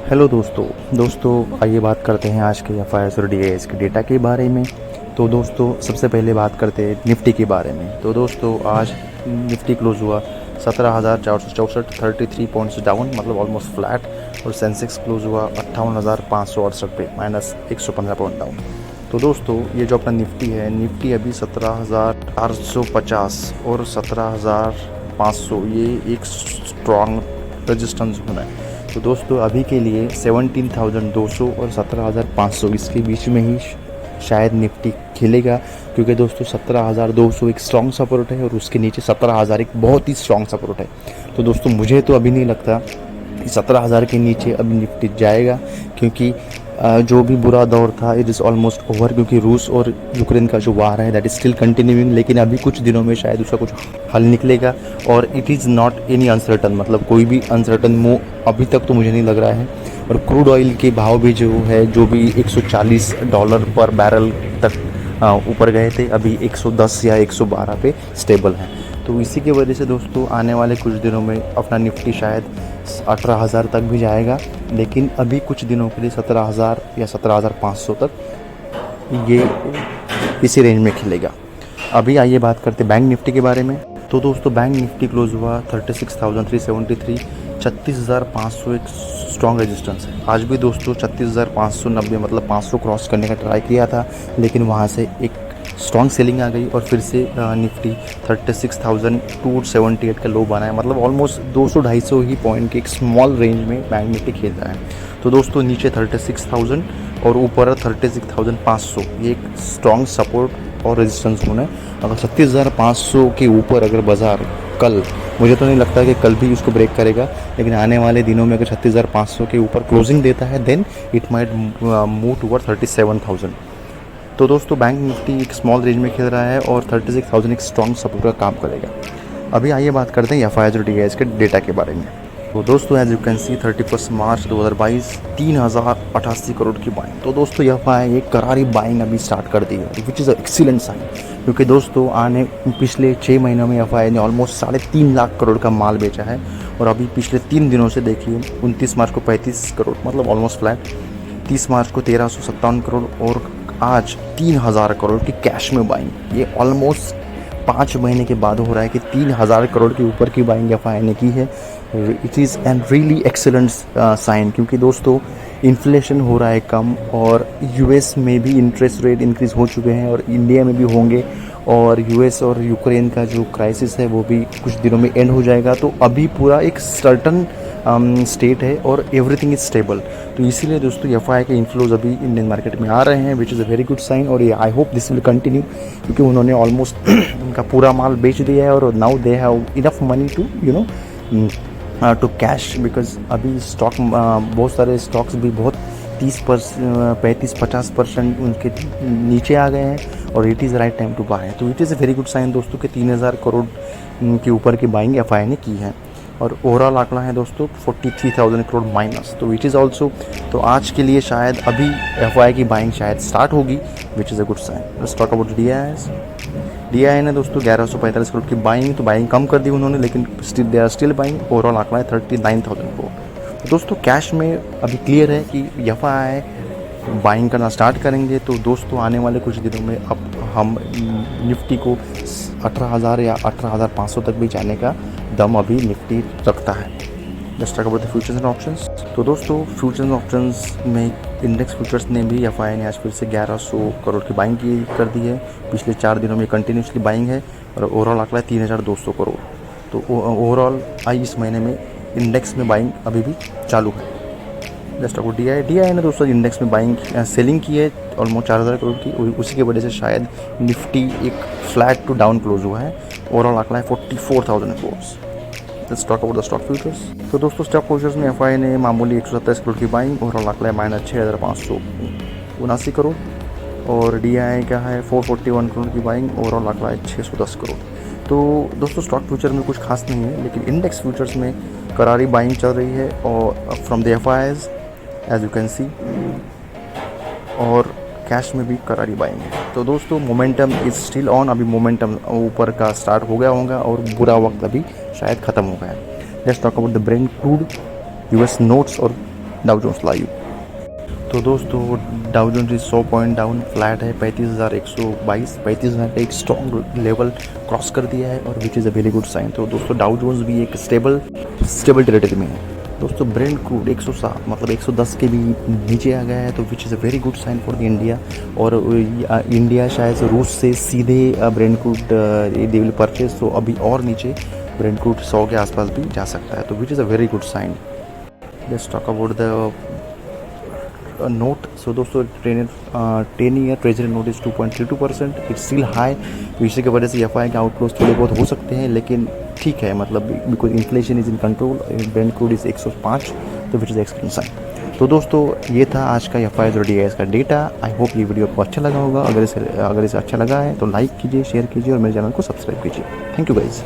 Hello दोस्तों आइए बात करते हैं आज के एफआईएस और डीआईएस के डेटा के बारे में। तो दोस्तों सबसे पहले बात करते हैं निफ्टी के बारे में। तो दोस्तों आज निफ्टी क्लोज हुआ 17,464 33 पॉइंट्स डाउन, मतलब ऑलमोस्ट फ्लैट। और सेंसेक्स क्लोज हुआ 58,568 पे, -115 पॉइंट डाउन। तो दोस्तों ये जो अपना निफ्टी है, निफ्टी अभी 17,450 और 17,500 ये एक स्ट्रॉन्ग रेजिस्टेंस होना है। तो दोस्तों अभी के लिए 17,200 और 17,500 इसके बीच में ही शायद निफ्टी खेलेगा, क्योंकि दोस्तों 17,200 एक स्ट्रॉन्ग सपोर्ट है और उसके नीचे 17,000 एक बहुत ही स्ट्रॉन्ग सपोर्ट है। तो दोस्तों मुझे तो अभी नहीं लगता कि 17,000 के नीचे अभी निफ्टी जाएगा, क्योंकि जो भी बुरा दौर था इट इज़ ऑलमोस्ट ओवर, क्योंकि रूस और यूक्रेन का जो वार है दैट इज़ स्टिल कंटिन्यूइंग। लेकिन अभी कुछ दिनों में शायद उसका कुछ हल निकलेगा और it is not any uncertain, मतलब कोई भी अनसर्टन मूव अभी तक तो मुझे नहीं लग रहा है। और क्रूड ऑयल के भाव भी जो है, जो भी $140 पर बैरल तक ऊपर गए थे, अभी 110 या 112 पे स्टेबल हैं। तो इसी की वजह से दोस्तों आने वाले कुछ दिनों में अपना निफ्टी शायद 18,000 तक भी जाएगा, लेकिन अभी कुछ दिनों के लिए 17,000 या 17,500 तक ये इसी रेंज में खेलेगा। अभी आइए बात करते हैं बैंक निफ्टी के बारे में। तो दोस्तों बैंक निफ्टी क्लोज हुआ 36,373, 36,500 एक स्ट्रॉन्ग रेजिस्टेंस है। आज भी दोस्तों 36,590, मतलब 500 क्रॉस करने का ट्राई किया था, लेकिन वहाँ से एक स्ट्रॉन्ग सेलिंग आ गई और फिर से निफ्टी 36,278 का लो बना है, मतलब ऑलमोस्ट 200-250 ही पॉइंट के एक स्मॉल रेंज में बैंक निफ्टी खेल रहा है। तो दोस्तों नीचे 36,000 और ऊपर 36,500 ये एक स्ट्रॉन्ग सपोर्ट और रेजिस्टेंस जोन है। अगर 36,500 के ऊपर अगर बाज़ार कल, मुझे तो नहीं लगता कि कल भी उसको ब्रेक करेगा, लेकिन आने वाले दिनों में अगर 36,500 के ऊपर क्लोजिंग देता है then it might move toward 37,000। तो दोस्तों बैंक निफ्टी एक स्मॉल रेंज में खेल रहा है और 36,000 एक स्ट्रॉन्ग सपोर्ट का काम करेगा। अभी आइए बात करते हैं एफआईआई और डीआईएस के डेटा के बारे में। तो दोस्तों एज यू कैन सी 31 मार्च 2022 3,088 करोड़ की बाइंग। तो दोस्तों एफआईआई एक करारी बाइंग अभी स्टार्ट कर दी है, which is a excellent sign, क्योंकि दोस्तों पिछले 6 महीनों में एफआईआई ने ऑलमोस्ट 3.5 लाख करोड़ का माल बेचा है। और अभी पिछले 3 दिनों से देखिए 29 मार्च को 35 करोड़, मतलब ऑलमोस्ट फ्लैट, 30 मार्च को 1,357 करोड़ और आज 3,000 करोड़ की कैश में बाइंग। ये ऑलमोस्ट 5 महीने के बाद हो रहा है कि 3,000 करोड़ के ऊपर की बाइंग एफआईआई ने की है। It is an really excellent sign, क्योंकि दोस्तों इन्फ्लेशन हो रहा है कम और यूएस में भी इंटरेस्ट रेट इंक्रीज़ हो चुके हैं और इंडिया में भी होंगे, और यूएस और यूक्रेन का जो क्राइसिस है वो भी कुछ दिनों में एंड हो जाएगा। तो अभी पूरा एक सर्टन स्टेट है और एवरीथिंग इज स्टेबल। तो इसीलिए दोस्तों एफआईआई के इन्फ्लोज अभी इंडियन मार्केट में आ रहे हैं, which is a very good sign. और ये I hope this will continue, क्योंकि उन्होंने ऑलमोस्ट उनका पूरा माल बेच दिया है और now they have enough money to to cash, because अभी स्टॉक बहुत सारे स्टॉक्स भी बहुत 35-50% उनके नीचे आ गए हैं और it is right time to buy. तो it is a very good sign दोस्तों कि 3,000 करोड़ के ऊपर की बाइंग एफआईआई ने की है। और ओवरऑल आंकड़ा है दोस्तों 43,000 करोड़ माइनस, तो विच इज़ ऑल्सो, तो आज के लिए शायद अभी एफआईआई की बाइंग शायद स्टार्ट होगी, which is a good sign. Let's talk about DII ने दोस्तों 1,145 करोड़ की बाइंग, तो बाइंग कम कर दी उन्होंने, लेकिन still they are still buying. Overall आंकड़ा है 39,000 करोड़। तो दोस्तों कैश में अभी क्लियर है कि एफआईआई बाइंग करना स्टार्ट करेंगे। तो दोस्तों आने वाले कुछ दिनों में अब हम निफ्टी को 18,000 या 18,500 तक भी जाने का दम अभी निफ्टी रखता है। Let's talk about the futures and options. तो दोस्तों फ्यूचर्स एंड ऑप्शंस में इंडेक्स फ्यूचर्स ने भी एफआईआई ने आज फिर से 1,100 करोड़ की बाइंग की कर दी है। पिछले 4 दिनों में कंटिन्यूसली बाइंग है और ओवरऑल आंकड़ा है 3,200 करोड़। तो ओवरऑल आई इस महीने में इंडेक्स में बाइंग अभी भी चालू है। जस्ट अबाउट डीआईआई ने दोस्तों इंडेक्स में बाइंग सेलिंग की है ऑलमोस्ट 4,000 करोड़ की, उसी की वजह से शायद निफ्टी एक फ्लैट टू डाउन क्लोज हुआ है। ओवरऑल आंकड़ा है 44,000 crore. Let's talk about the stock futures. तो दोस्तों स्टॉक फ्यूचर्स में एफआईआई ने मामूली 127 करोड़ की बाइंग, ओवरऑल आंकड़ा है -6,579 करोड़। और डीआईआई का है 441 करोड़ की बाइंग, ओवरऑल आंकड़ा है 610 करोड़। तो दोस्तों स्टॉक फ्यूचर में कुछ खास नहीं है, लेकिन इंडेक्स फ्यूचर्स में करारी बाइंग चल रही है और from the FIIs as you can see, और कैश में भी करारी बाइंग है। तो दोस्तों मोमेंटम इज स्टिल ऑन, अभी मोमेंटम ऊपर का स्टार्ट हो गया होगा और बुरा वक्त अभी शायद ख़त्म हो गया है। Let's talk about the Brent crude, US notes और डाउ जोन्स लाइव। तो दोस्तों Dow Jones 100 point down, flat है 35,122, 35,000 का एक स्ट्रॉन्ग लेवल क्रॉस कर दिया है और which is a very good sign. तो दोस्तों डाउ जोन्स भी एक स्टेबल टेरिटरी में है। दोस्तों ब्रेंट क्रूड 107 मतलब 110 के भी नीचे आ गया है, तो which is a very good sign for the India. और इंडिया शायद रूस से सीधे Brent crude they will purchase, तो अभी और नीचे ब्रेंट क्रूड 100 के आसपास भी जा सकता है, तो which is a very good sign. Let's talk about the note. So दोस्तों 10 year treasury note is 2.32%, it's still high. इसी की वजह से एफआई के आउटफ्लोज थोड़े बहुत हो सकते हैं, लेकिन ठीक है, मतलब because inflation is in control. Brent crude is 105, तो विच इज़ एक्सलेंट साइन। तो दोस्तों ये था आज का एफआई और डीआईएस का डेटा। आई होप ये वीडियो आपको अच्छा लगा होगा। अगर इसे अच्छा लगा है तो लाइक कीजिए, शेयर कीजिए और मेरे चैनल को सब्सक्राइब कीजिए। Thank you guys.